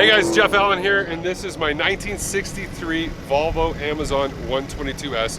Hey guys, Jeff Allen here, and this is my 1963 Volvo Amazon 122S,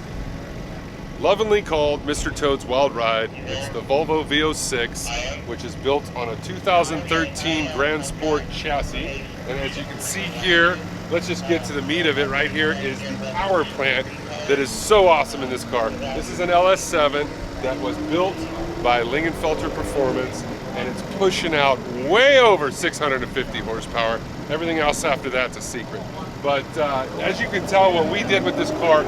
lovingly called Mr. Toad's Wild Ride. It's the Volvo V06, which is built on a 2013 Grand Sport chassis. And as you can see here, let's just get to the meat of it. Right here is the power plant that is so awesome in this car. This is an LS7 that was built by Lingenfelter Performance, and it's pushing out way over 650 horsepower. Everything else after that's a secret. But as you can tell, what we did with this car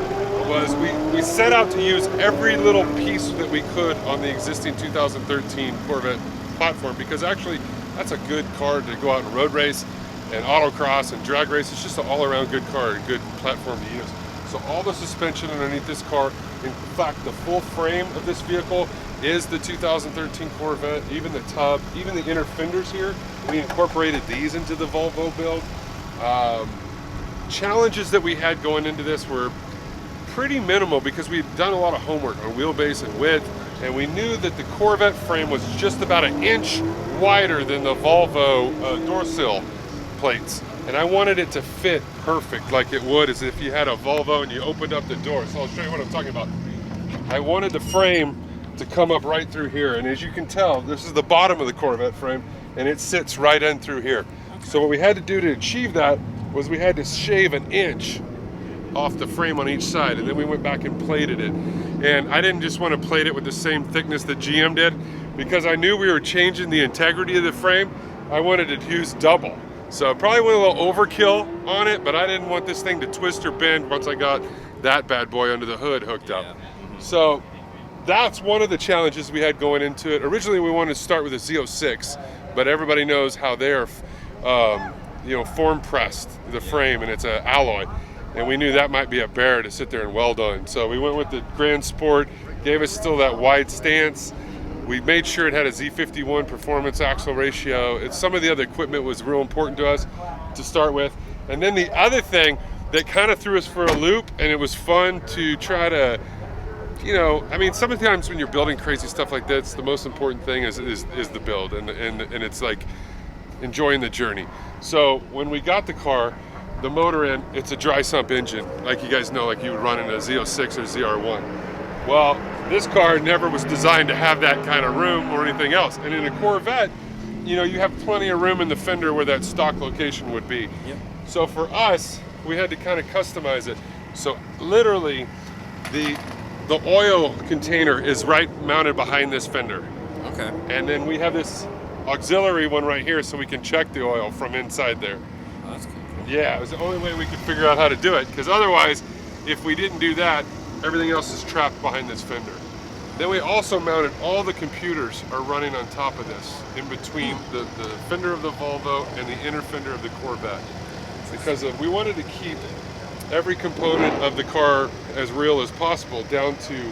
was we set out to use every little piece that we could on the existing 2013 Corvette platform, because actually that's a good car to go out and road race and autocross and drag race. It's just an all-around good car, a good platform to use. So all the suspension underneath this car, in fact the full frame of this vehicle is the 2013 Corvette. Even the tub, even the inner fenders here, we incorporated these into the Volvo build. Challenges that we had going into this were pretty minimal because we'd done a lot of homework on wheelbase and width, and we knew that the Corvette frame was just about an inch wider than the Volvo door sill plates. And I wanted it to fit perfect, like it would as if you had a Volvo and you opened up the door. So I'll show you what I'm talking about. I wanted the frame to come up right through here, and as you can tell, this is the bottom of the Corvette frame, and it sits right in through here. So what we had to do to achieve that was we had to shave an inch off the frame on each side, and then we went back and plated it. And I didn't just want to plate it with the same thickness that GM did, because I knew we were changing the integrity of the frame. I wanted to use double. So I probably went a little overkill on it, but I didn't want this thing to twist or bend once I got that bad boy under the hood hooked up. So that's one of the challenges we had going into it. Originally we wanted to start with a Z06, but everybody knows how they're form pressed, the frame, and it's an alloy. And we knew that might be a bear to sit there and weld on. So we went with the Grand Sport, gave us still that wide stance. We made sure it had a Z51 performance axle ratio. Some of the other equipment was real important to us to start with. And then the other thing that kind of threw us for a loop, and it was fun to try to, sometimes when you're building crazy stuff like this, the most important thing is the build, and it's like enjoying the journey. So when we got the car, the motor in, it's a dry sump engine, like you guys know, like you would run in a Z06 or ZR1. Well, this car never was designed to have that kind of room or anything else. And in a Corvette, you have plenty of room in the fender where that stock location would be. Yep. So for us, we had to kind of customize it. So literally, the oil container is right mounted behind this fender. Okay. And then we have this auxiliary one right here so we can check the oil from inside there. Oh, that's cool. Yeah, it was the only way we could figure out how to do it, because otherwise, if we didn't do that, everything else is trapped behind this fender. Then we also mounted, all the computers are running on top of this, in between the fender of the Volvo and the inner fender of the Corvette. Because we wanted to keep every component of the car as real as possible, down to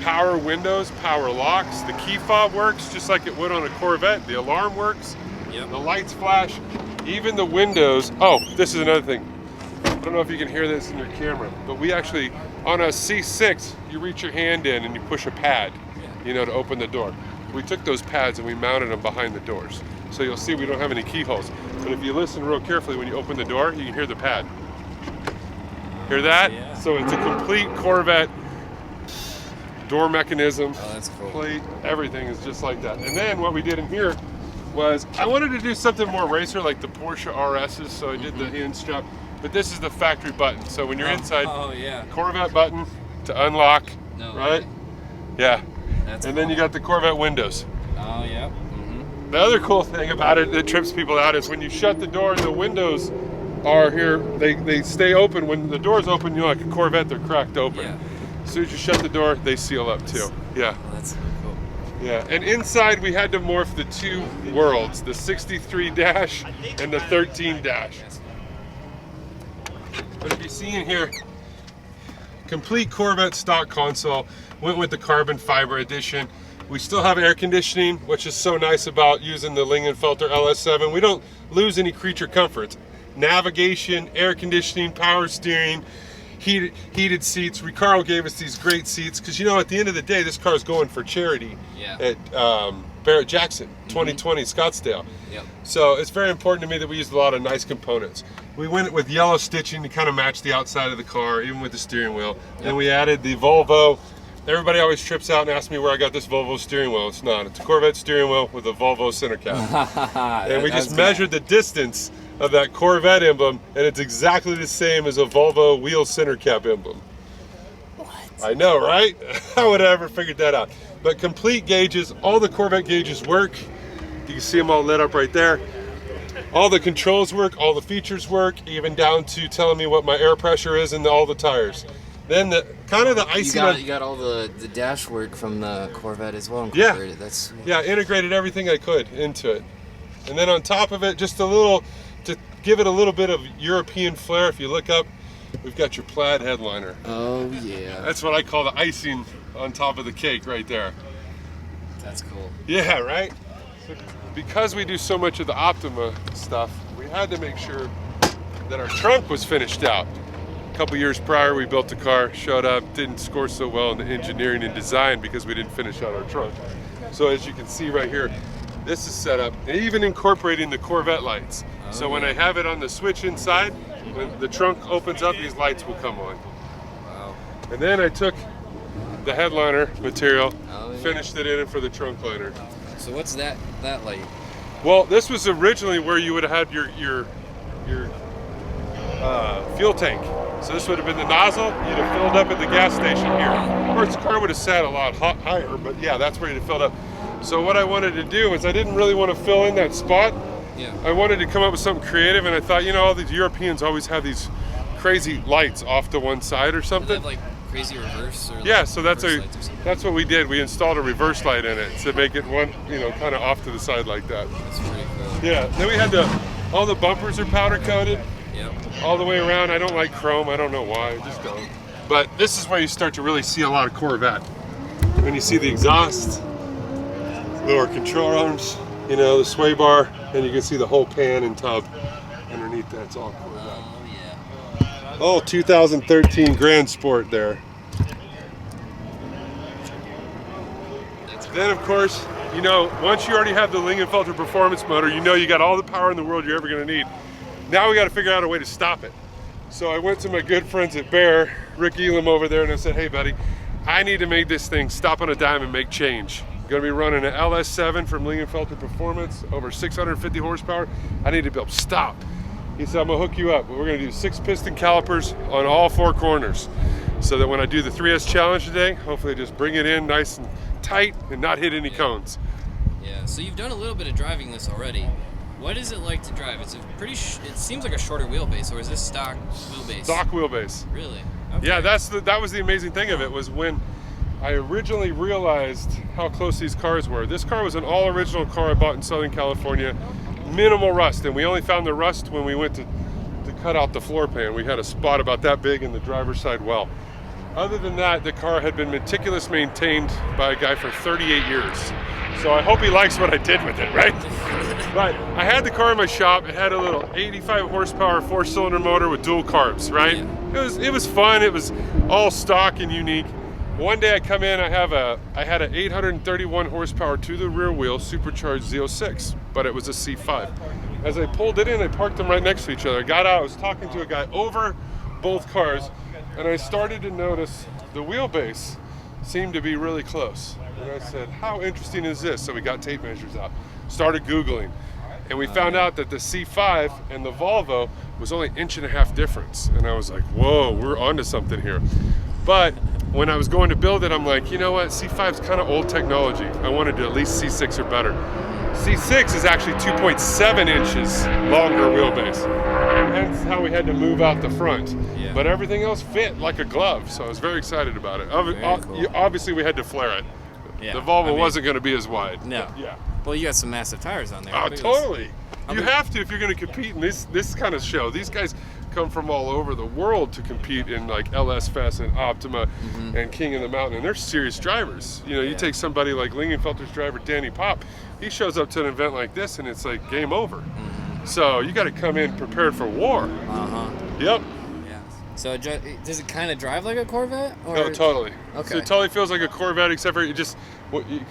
power windows, power locks. The key fob works just like it would on a Corvette. The alarm works. Yep. The lights flash. Even the windows. Oh, this is another thing. I don't know if you can hear this in your camera, but we actually, on a C6, you reach your hand in and you push a pad, to open the door. We took those pads and we mounted them behind the doors. So you'll see we don't have any keyholes. But if you listen real carefully, when you open the door, you can hear the pad. Hear that? Yeah. So it's a complete Corvette door mechanism. Oh, that's cool. Plate, everything is just like that. And then what we did in here was, I wanted to do something more racer like the Porsche RSs, so I did the hinge strap. But this is the factory button. So when you're inside, Corvette button to unlock, right? Yeah. That's and cool. Then you got the Corvette windows. Oh, yeah. Mm-hmm. The other cool thing about it that trips people out is when you shut the door, the windows are here, they stay open. When the door's open, like a Corvette, they're cracked open. Yeah. As soon as you shut the door, they seal up too. Yeah. Oh, that's cool. Yeah, and inside we had to morph the two worlds, the 63 dash and the 13 dash. But if you see in here, complete Corvette stock console, went with the carbon fiber edition. We still have air conditioning, which is so nice about using the Lingenfelter LS7. We don't lose any creature comforts. Navigation, air conditioning, power steering, heated seats. Ricardo gave us these great seats because, at the end of the day, this car is going for charity at Barrett Jackson, 2020 Scottsdale. Yep. So it's very important to me that we used a lot of nice components. We went with yellow stitching to kind of match the outside of the car, even with the steering wheel. Yep. And we added the Volvo. Everybody always trips out and asks me where I got this Volvo steering wheel. It's not. It's a Corvette steering wheel with a Volvo center cap. And we just measured the distance of that Corvette emblem, and it's exactly the same as a Volvo wheel center cap emblem. What? I know, right? How would I ever figured that out? But complete gauges, all the Corvette gauges work. You can see them all lit up right there. All the controls work, all the features work, even down to telling me what my air pressure is in all the tires. Then the kind of the icing You got all the dash work from the Corvette as well Yeah. incorporated. That's sweet. Yeah, integrated everything I could into it. And then on top of it, just a little, to give it a little bit of European flair, if you look up, we've got your plaid headliner. Oh yeah. That's what I call the icing on top of the cake right there. That's cool. Yeah, right? So because we do so much of the Optima stuff, we had to make sure that our trunk was finished out. A couple years prior, we built a car, showed up, didn't score so well in the engineering and design because we didn't finish out our trunk. So as you can see right here, this is set up, even incorporating the Corvette lights. So when I have it on the switch inside, when the trunk opens up, these lights will come on. Wow. And then I took the headliner material, Oh, yeah. finished it in for the trunk liner. So what's that light? Well, this was originally where you would have had your fuel tank. So this would have been the nozzle. You'd have filled up at the gas station here. Of course, the car would have sat a lot higher, but yeah, that's where you'd have filled up. So what I wanted to do is I didn't really want to fill in that spot. Yeah. I wanted to come up with something creative, and I thought, you know, all these Europeans always have these crazy lights off to one side or Do they something. have like crazy reverse or like Yeah, so that's reverse lights or something? that's what we did. We installed a reverse light in it to make it one, you know, kind of off to the side like that. That's pretty cool. Yeah. Then we had all the bumpers are powder coated Yep. all the way around. I don't like chrome. I don't know why. I just don't. But this is where you start to really see a lot of Corvette. When you see the exhaust, lower control arms, you know, the sway bar, and you can see the whole pan and tub underneath that. It's all Corvette. Oh yeah. Oh, 2013 Grand Sport there. Then, of course, you know, once you already have the Lingenfelter performance motor, you know you got all the power in the world you're ever going to need. Now we got to figure out a way to stop it. So I went to my good friends at Bear, Rick Elam over there, and I said, hey, buddy, I need to make this thing stop on a dime and make change. I'm going to be running an LS7 from Lingenfelter Performance, over 650 horsepower. I need to be able to stop. He said, I'm going to hook you up. We're going to do 6 piston calipers on all 4 corners so that when I do the 3S challenge today, hopefully just bring it in nice and tight and not hit any cones. Yeah. So you've done a little bit of driving this already. What is it like to drive? It's a pretty. It seems like a shorter wheelbase, or is this stock wheelbase? Stock wheelbase. Really? Okay. Yeah, that was the amazing thing of it, was when I originally realized how close these cars were. This car was an all original car I bought in Southern California, minimal rust, and we only found the rust when we went to cut out the floor pan. We had a spot about that big in the driver's side well. Other than that, the car had been meticulously maintained by a guy for 38 years. So I hope he likes what I did with it, right? But I had the car in my shop. It had a little 85 horsepower 4-cylinder motor with dual carbs, right? Yeah. It was fun. It was all stock and unique. One day I come in, I had an 831 horsepower to the rear wheel supercharged Z06, but it was a C5. As I pulled it in, I parked them right next to each other. I got out, I was talking to a guy over both cars, and I started to notice the wheelbase seemed to be really close. And I said, how interesting is this? So we got tape measures out, started Googling, and we found out that the C5 and the Volvo was only 1.5 inch difference. And I was like, whoa, we're onto something here. But when I was going to build it, I'm like, you know what, C5's kind of old technology. I wanted to at least C6 or better. C6 is actually 2.7 inches longer wheelbase. Hence how we had to move out the front. Yeah. But everything else fit like a glove, so I was very excited about it. Cool. Obviously, we had to flare it. Yeah. The Volvo I mean, wasn't going to be as wide. No. But yeah. Well, you got some massive tires on there. Oh, Look at this. totally. I You mean- have to if you're going to compete in this kind of show. These guys come from all over the world to compete in like LS Fest and Optima and King of the Mountain, and they're serious drivers. You know, you Yeah. take somebody like Lingenfelter's driver Danny Pop, he shows up to an event like this and it's like game over. So you got to come in prepared for war. Uh-huh. Yep. Yeah. So does it kind of drive like a Corvette? Or? No, totally. Okay. So it totally feels like a Corvette, except for it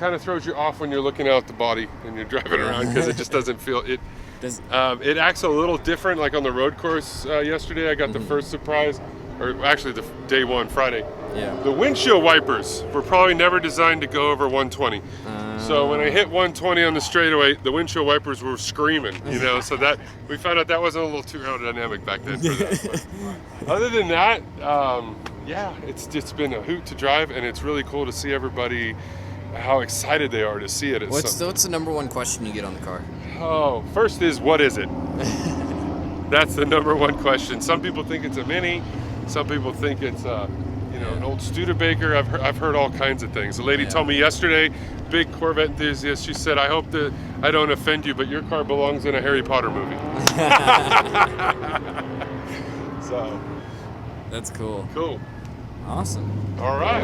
kind of throws you off when you're looking out the body and you're driving around because it just doesn't feel it. It acts a little different. Like on the road course yesterday, I got the first surprise, or actually the day one, Friday. Yeah. The windshield wipers were probably never designed to go over 120. So when I hit 120 on the straightaway, the windshield wipers were screaming, so that we found out that wasn't a little too aerodynamic back then for that. But other than that, it's been a hoot to drive, and it's really cool to see everybody, how excited they are to see it. What's the number one question you get on the car? Oh, first is, what is it? That's the number one question. Some people think it's a Mini. Some people think it's an old Studebaker. I've heard all kinds of things. A lady told me yesterday, big Corvette enthusiast, she said, I hope that I don't offend you, but your car belongs in a Harry Potter movie. So. That's cool. Cool. Awesome. All right.